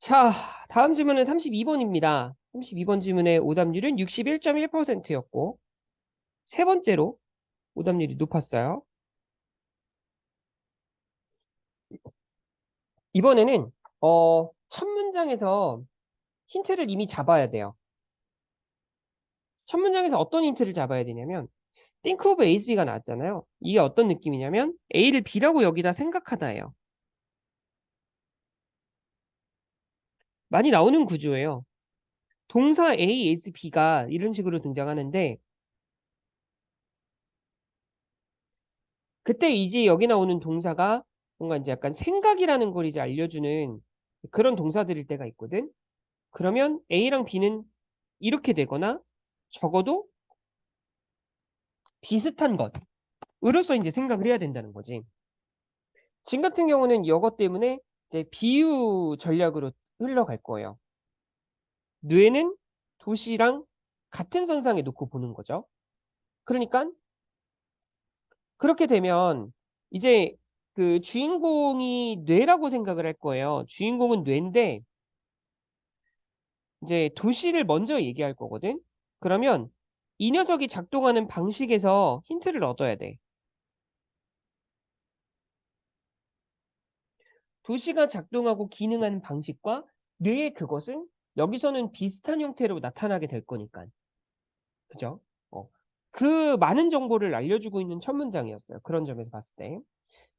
자, 다음 질문은 32번입니다. 32번 질문의 오답률은 61.1%였고, 세 번째로 오답률이 높았어요. 이번에는, 첫 문장에서 힌트를 이미 잡아야 돼요. 첫 문장에서 어떤 힌트를 잡아야 되냐면, think of A, B가 나왔잖아요. 이게 어떤 느낌이냐면, A를 B라고 여기다 생각하다예요. 많이 나오는 구조예요. 동사 A, is B가 이런 식으로 등장하는데, 그때 이제 여기 나오는 동사가 뭔가 이제 약간 생각이라는 걸 이제 알려주는 그런 동사들일 때가 있거든. 그러면 A랑 B는 이렇게 되거나 적어도 비슷한 것으로서 이제 생각을 해야 된다는 거지. 지금 같은 경우는 이것 때문에 이제 비유 전략으로 흘러갈 거예요. 뇌는 도시랑 같은 선상에 놓고 보는 거죠. 그러니까 그렇게 되면 이제 그 주인공이 뇌라고 생각을 할 거예요. 주인공은 뇌인데 이제 도시를 먼저 얘기할 거거든. 그러면 이 녀석이 작동하는 방식에서 힌트를 얻어야 돼. 도시가 작동하고 기능하는 방식과 뇌의 그것은 여기서는 비슷한 형태로 나타나게 될 거니까. 그죠? 어. 그 많은 정보를 알려주고 있는 첫 문장이었어요. 그런 점에서 봤을 때.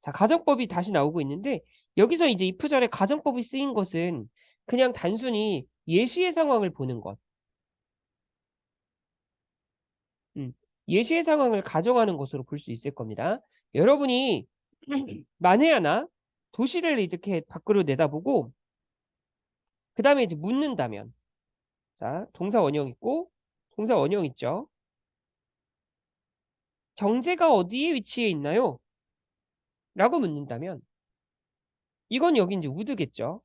자, 가정법이 다시 나오고 있는데 여기서 이제 이 구절에 가정법이 쓰인 것은 그냥 단순히 예시의 상황을 보는 것. 음, 예시의 상황을 가정하는 것으로 볼 수 있을 겁니다. 여러분이 만에 하나 도시를 이렇게 밖으로 내다보고 그 다음에 이제 묻는다면 자 동사 원형 있고 동사 원형 있죠. 경제가 어디에 위치해 있나요? 라고 묻는다면 이건 여기 이제 우드겠죠.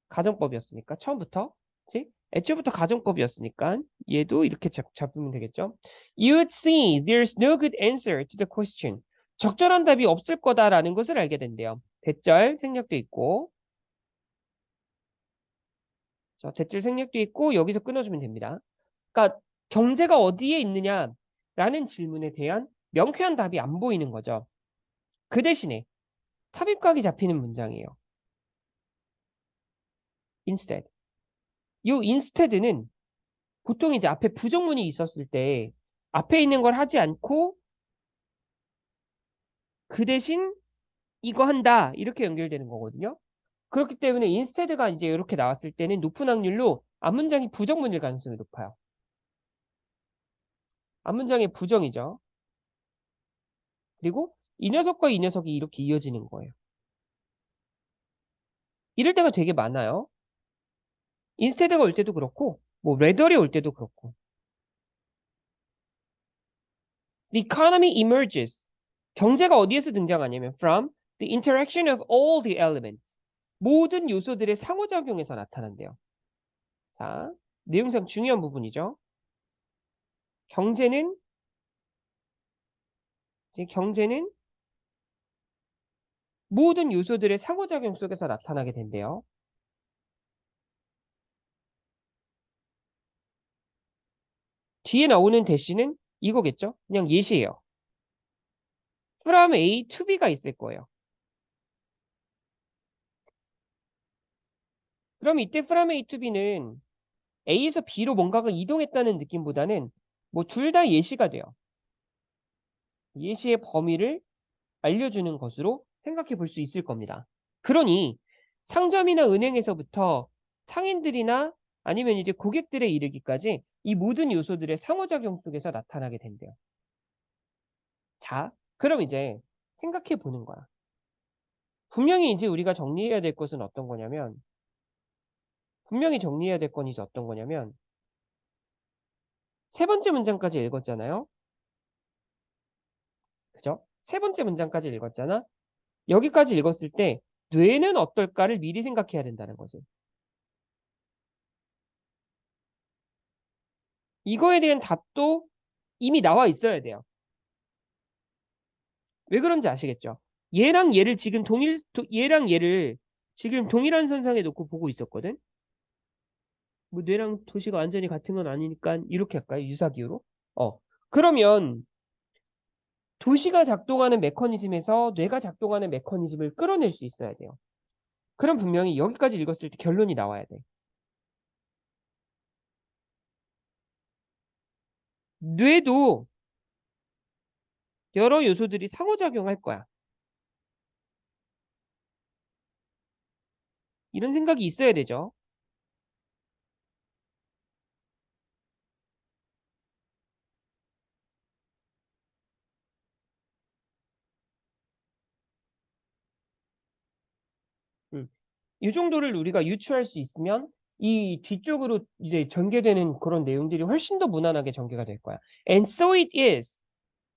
가정법이었으니까 처음부터 그치? 애초부터 가정법이었으니까 얘도 이렇게 잡으면 되겠죠. You'd see there's no good answer to the question. 적절한 답이 없을 거다라는 것을 알게 된대요. 대절 생략도 있고 자, 대절 생략도 있고 여기서 끊어주면 됩니다. 그러니까 경제가 어디에 있느냐라는 질문에 대한 명쾌한 답이 안 보이는 거죠. 그 대신에 삽입각이 잡히는 문장이에요. instead. 이 instead는 보통 이제 앞에 부정문이 있었을 때 앞에 있는 걸 하지 않고 그 대신 이거 한다 이렇게 연결되는 거거든요. 그렇기 때문에 instead가 이제 이렇게 나왔을 때는 높은 확률로 앞문장이 부정문일 가능성이 높아요. 앞문장의 부정이죠. 그리고 이 녀석과 이 녀석이 이렇게 이어지는 거예요. 이럴 때가 되게 많아요. instead가 올 때도 그렇고 뭐 rather이 올 때도 그렇고. The economy emerges. 경제가 어디에서 등장하냐면 from the interaction of all the elements. 모든 요소들의 상호작용에서 나타난대요. 자, 내용상 중요한 부분이죠. 경제는 경제는 모든 요소들의 상호작용 속에서 나타나게 된대요. 뒤에 나오는 대시는 이거겠죠? 그냥 예시예요. from A to B가 있을 거예요. 그럼 이때 from A to B는 A에서 B로 뭔가가 이동했다는 느낌보다는 뭐 둘 다 예시가 돼요. 예시의 범위를 알려주는 것으로 생각해 볼 수 있을 겁니다. 그러니 상점이나 은행에서부터 상인들이나 아니면 이제 고객들에 이르기까지 이 모든 요소들의 상호작용 속에서 나타나게 된대요. 자, 그럼 이제 생각해 보는 거야. 분명히 이제 우리가 정리해야 될 것은 어떤 거냐면, 분명히 정리해야 될 건 이제 어떤 거냐면, 세 번째 문장까지 읽었잖아요. 그죠? 세 번째 문장까지 읽었잖아. 여기까지 읽었을 때 뇌는 어떨까를 미리 생각해야 된다는 거지. 이거에 대한 답도 이미 나와 있어야 돼요. 왜 그런지 아시겠죠? 얘랑 얘를 지금 얘랑 얘를 지금 동일한 선상에 놓고 보고 있었거든. 뭐 뇌랑 도시가 완전히 같은 건 아니니까 이렇게 할까요? 유사기호로? 어. 그러면 도시가 작동하는 메커니즘에서 뇌가 작동하는 메커니즘을 끌어낼 수 있어야 돼요. 그럼 분명히 여기까지 읽었을 때 결론이 나와야 돼. 뇌도 여러 요소들이 상호작용할 거야. 이런 생각이 있어야 되죠. 음. 이 정도를 우리가 유추할 수 있으면 이 뒤쪽으로 이제 전개되는 그런 내용들이 훨씬 더 무난하게 전개가 될 거야. And so it is.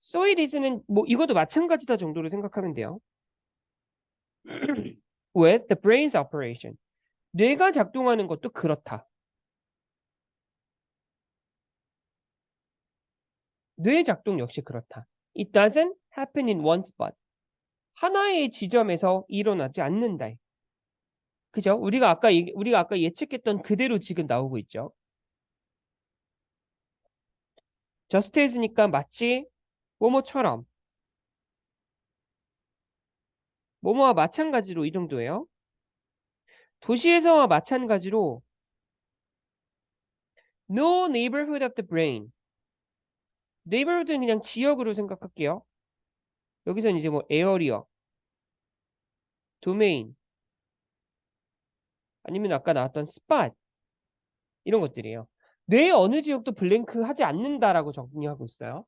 So it is는 뭐 이것도 마찬가지다 정도로 생각하면 돼요. With the brain's operation. 뇌가 작동하는 것도 그렇다. 뇌 작동 역시 그렇다. It doesn't happen in one spot. 하나의 지점에서 일어나지 않는다. 그죠? 우리가 아까 예측했던 그대로 지금 나오고 있죠. just as니까 마치 뭐뭐처럼 뭐뭐와 마찬가지로 이 정도예요. 도시에서와 마찬가지로 no neighborhood of the brain. neighborhood는 그냥 지역으로 생각할게요. 여기서는 이제 뭐 에어리어, 도메인, 아니면 아까 나왔던 스팟 이런 것들이에요. 뇌의 어느 지역도 블랭크 하지 않는다라고 정리하고 있어요.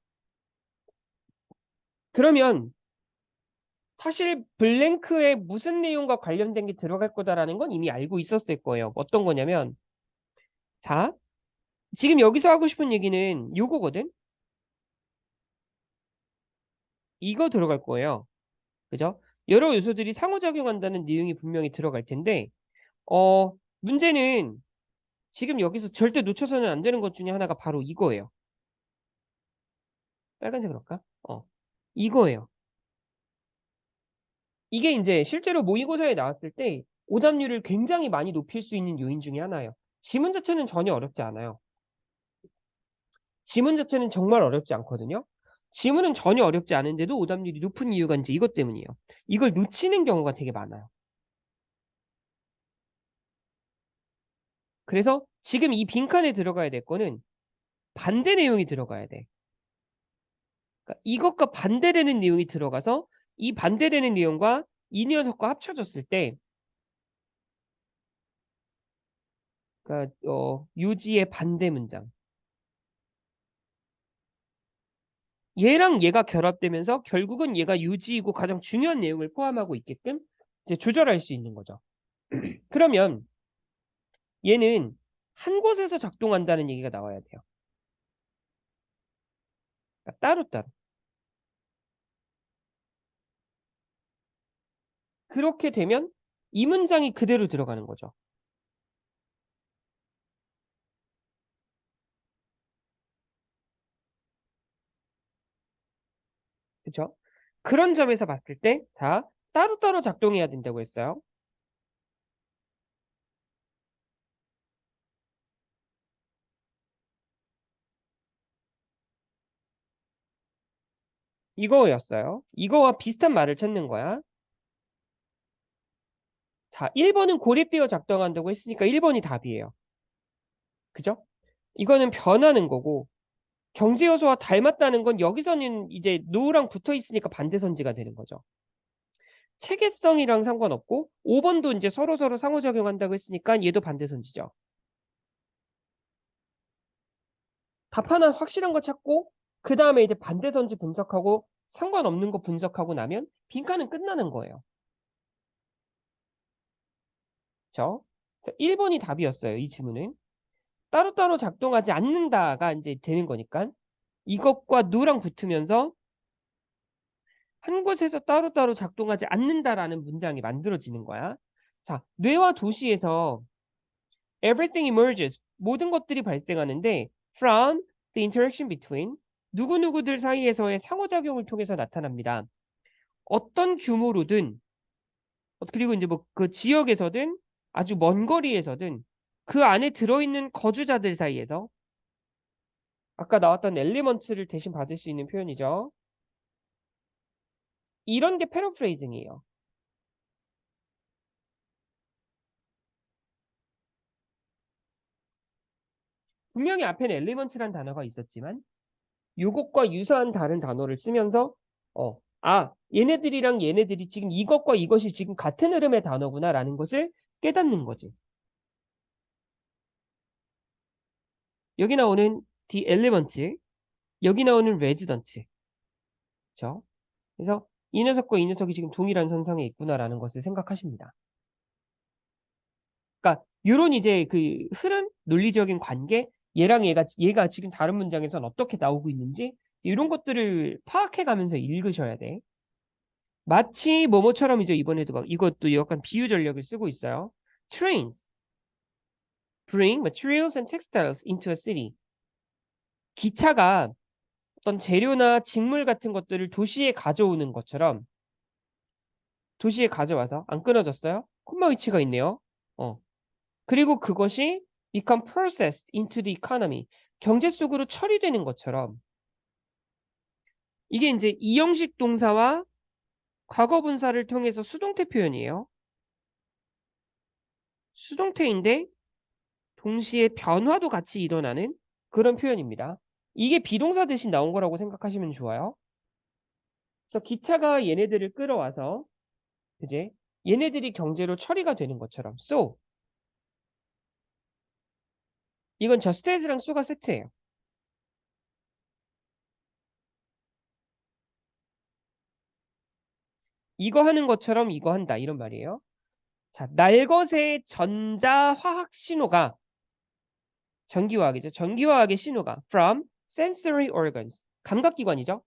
그러면 사실 블랭크에 무슨 내용과 관련된 게 들어갈 거다라는 건 이미 알고 있었을 거예요. 어떤 거냐면 자, 지금 여기서 하고 싶은 얘기는 요거거든. 이거 들어갈 거예요. 그죠? 여러 요소들이 상호작용한다는 내용이 분명히 들어갈 텐데 문제는 지금 여기서 절대 놓쳐서는 안 되는 것 중에 하나가 바로 이거예요. 빨간색으로 할까? 이거예요. 이게 이제 실제로 모의고사에 나왔을 때 오답률을 굉장히 많이 높일 수 있는 요인 중에 하나예요. 지문 자체는 전혀 어렵지 않아요. 지문 자체는 정말 어렵지 않거든요. 지문은 전혀 어렵지 않은데도 오답률이 높은 이유가 이제 이것 때문이에요. 이걸 놓치는 경우가 되게 많아요. 그래서 지금 이 빈칸에 들어가야 될 거는 반대 내용이 들어가야 돼. 그러니까 이것과 반대되는 내용이 들어가서 이 반대되는 내용과 이 녀석과 합쳐졌을 때 그러니까 유지의 반대 문장. 얘랑 얘가 결합되면서 결국은 얘가 유지이고 가장 중요한 내용을 포함하고 있게끔 이제 조절할 수 있는 거죠. 그러면 얘는 한 곳에서 작동한다는 얘기가 나와야 돼요. 그러니까 따로따로. 그렇게 되면 이 문장이 그대로 들어가는 거죠. 그렇죠? 그런 점에서 봤을 때, 자, 따로따로 작동해야 된다고 했어요. 이거였어요. 이거와 비슷한 말을 찾는 거야. 자, 1번은 고립되어 작동한다고 했으니까 1번이 답이에요. 그죠? 이거는 변하는 거고, 경제 요소와 닮았다는 건 여기서는 이제 노랑 붙어 있으니까 반대선지가 되는 거죠. 체계성이랑 상관없고 5번도 이제 서로서로 상호작용한다고 했으니까 얘도 반대선지죠. 답 하나 확실한 거 찾고 그 다음에 이제 반대선지 분석하고 상관없는 거 분석하고 나면 빈칸은 끝나는 거예요. 그렇죠? 1번이 답이었어요. 이 지문은. 따로따로 작동하지 않는다가 이제 되는 거니까 이것과 누랑 붙으면서 한 곳에서 따로따로 작동하지 않는다라는 문장이 만들어지는 거야. 자, 뇌와 도시에서 everything emerges. 모든 것들이 발생하는데 from the interaction between 누구누구들 사이에서의 상호작용을 통해서 나타납니다. 어떤 규모로든 그리고 이제 뭐 그 지역에서든 아주 먼 거리에서든 그 안에 들어있는 거주자들 사이에서 아까 나왔던 엘리먼트를 대신 받을 수 있는 표현이죠. 이런 게 패러프레이징이에요. 분명히 앞에는 엘리먼트란 단어가 있었지만 요것과 유사한 다른 단어를 쓰면서 얘네들이랑 얘네들이 지금 이것과 이것이 지금 같은 흐름의 단어구나라는 것을 깨닫는 거지. 여기 나오는 the element, 여기 나오는 resident. 그죠? 그래서 이 녀석과 이 녀석이 지금 동일한 선상에 있구나라는 것을 생각하십니다. 그러니까 이런 이제 그 흐름, 논리적인 관계, 얘랑 얘가 지금 다른 문장에선 어떻게 나오고 있는지 이런 것들을 파악해 가면서 읽으셔야 돼. 마치 뭐뭐처럼 이제 이번에도 막 이것도 약간 비유 전략을 쓰고 있어요. Trains bring materials and textiles into a city. 기차가 어떤 재료나 직물 같은 것들을 도시에 가져오는 것처럼 도시에 가져와서 안 끊어졌어요? 콤마 위치가 있네요. 어. 그리고 그것이 become processed into the economy. 경제 속으로 처리되는 것처럼 이게 이제 이형식 동사와 과거 분사를 통해서 수동태 표현이에요. 수동태인데 동시에 변화도 같이 일어나는 그런 표현입니다. 이게 비동사 대신 나온 거라고 생각하시면 좋아요. 그래서 기차가 얘네들을 끌어와서 이제 얘네들이 경제로 처리가 되는 것처럼 so 이건 just as랑 so가 세트예요. 이거 하는 것처럼 이거 한다 이런 말이에요. 자, 날것의 전자화학 신호가 전기화학이죠. 전기화학의 신호가 from sensory organs 감각기관이죠.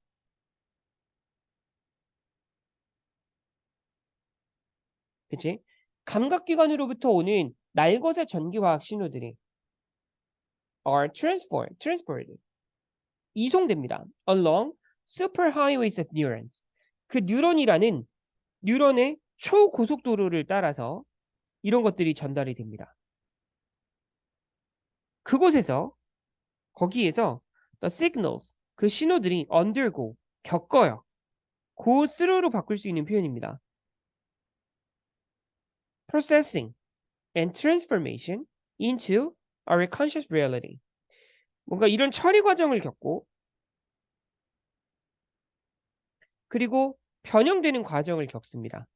그치? 감각기관으로부터 오는 날것의 전기화학 신호들이 are transported 이송됩니다. along superhighways of neurons. 그 뉴런이라는 뉴런의 초고속도로를 따라서 이런 것들이 전달이 됩니다. 그곳에서 거기에서 the signals 그 신호들이 undergo 겪어요. go through로 바꿀 수 있는 표현입니다. processing and transformation into our conscious reality. 뭔가 이런 처리 과정을 겪고 그리고 변형되는 과정을 겪습니다.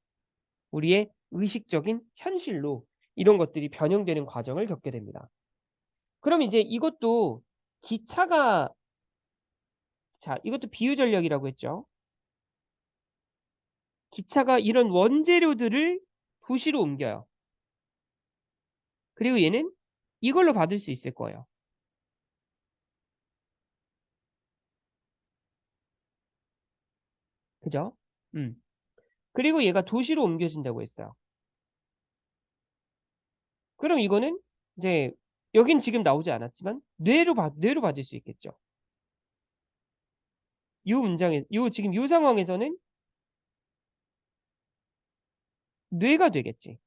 우리의 의식적인 현실로 이런 것들이 변형되는 과정을 겪게 됩니다. 그럼 이제 이것도 기차가 자, 이것도 비유 전략이라고 했죠. 기차가 이런 원재료들을 도시로 옮겨요. 그리고 얘는 이걸로 받을 수 있을 거예요. 그죠? 음. 그리고 얘가 도시로 옮겨진다고 했어요. 그럼 이거는 이제 여긴 지금 나오지 않았지만 뇌로 받을 수 있겠죠. 지금 요 상황에서는 뇌가 되겠지.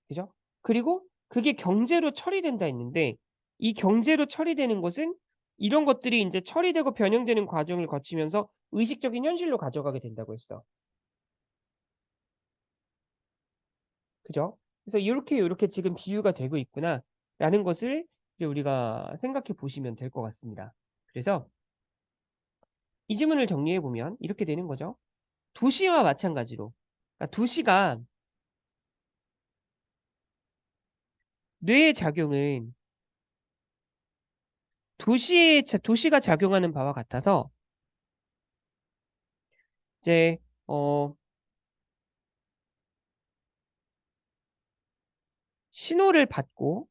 그죠? 그리고 그게 경제로 처리된다 했는데 이 경제로 처리되는 것은 이런 것들이 이제 처리되고 변형되는 과정을 거치면서 의식적인 현실로 가져가게 된다고 했어. 그죠? 그래서 이렇게 지금 비유가 되고 있구나라는 것을 이제 우리가 생각해 보시면 될 것 같습니다. 그래서 이 지문을 정리해 보면 이렇게 되는 거죠. 도시와 마찬가지로 그러니까 도시가 뇌의 작용은 도시가 작용하는 바와 같아서 이제 신호를 받고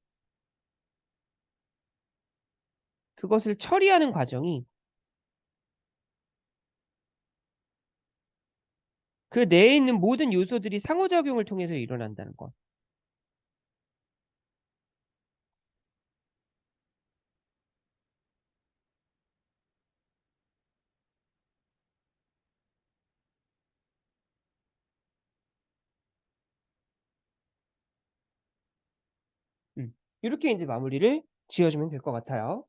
그것을 처리하는 과정이 그 내에 있는 모든 요소들이 상호작용을 통해서 일어난다는 것. 요렇게 인제 마무리를 지어 주면 될 것 같아요.